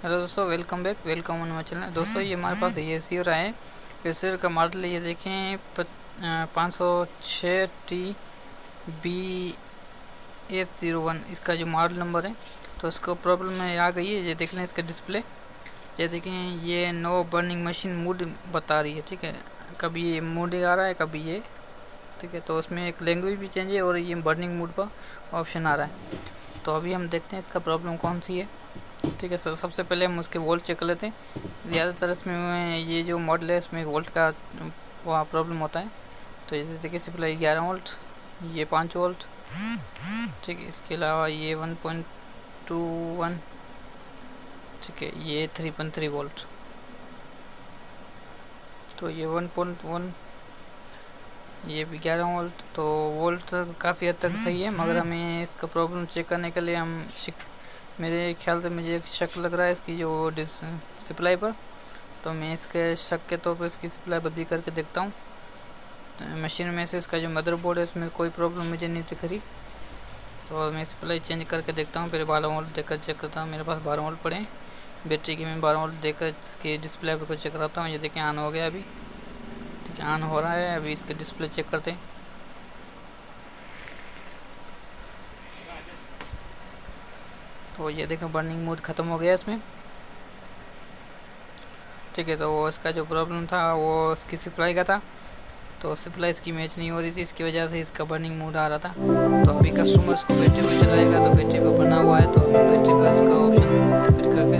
Hello दोस्तों, welcome back, welcome on my channel. दोस्तों ये हमारे पास ये सीवर है। इस सीवर का मॉडल ये देखें 506TBS01 इसका जो मॉडल नंबर है। तो इसको प्रॉब्लम में आ गई है। ये देख लें इसका डिस्प्ले, ये देखें ये नो बर्निंग मशीन मूड बता रही है। ठीक है, कभी ये मूड आ रहा है, कभी ये। ठीक है, तो उसमें एक लैंग्वेज भी चेंज है और ये बर्निंग मूड का ऑप्शन आ रहा है। तो अभी हम देखते हैं इसका प्रॉब्लम कौन सी है। ठीक है सर, सबसे पहले हम उसके वोल्ट चेक कर लेते हैं। ज़्यादातर इसमें ये जो मॉडल है इसमें वोल्ट का वहाँ प्रॉब्लम होता है। तो जैसे कि सप्लाई 11 वोल्ट, ये 5 वोल्ट। ठीक है, इसके अलावा ये 1.21। ठीक है, ये 3.3 वोल्ट। तो ये 1.1, ये भी 11 वोल्ट। तो वोल्ट काफ़ी हद तक सही है, मगर हमें इसका प्रॉब्लम चेक करने के लिए मेरे ख्याल से मुझे एक शक लग रहा है इसकी जो सप्लाई पर। तो मैं इसके शक के तौर पर इसकी सप्लाई बदली करके देखता हूँ। तो मशीन में से इसका जो मदरबोर्ड है इसमें कोई प्रॉब्लम मुझे नहीं दिख रही। तो मैं सप्लाई चेंज करके देखता हूँ। फिर 12 वोल्ट देकर चेक करता हूँ। मेरे पास 12 वोल्ट पड़े हैं बैटरी की। मैं 12 वोल्ट देकर इसकी डिस्प्ले पर चेक कराता हूँ। ये देखें ऑन हो गया अभी। ठीक है, ऑन हो रहा है अभी। इसके डिस्प्ले चेक करते हैं। तो ये देखें बर्निंग मोड ख़त्म हो गया इसमें। ठीक है, तो वो इसका जो प्रॉब्लम था वो इसकी सप्लाई का था। तो सप्लाई इसकी मैच नहीं हो रही थी, इसकी वजह से इसका बर्निंग मोड आ रहा था। तो अभी कस्टमर इसको बैटरी पर चलाएगा तो बैटरी पर बना हुआ है, तो बैटरी पर इसका ऑप्शन फिर करके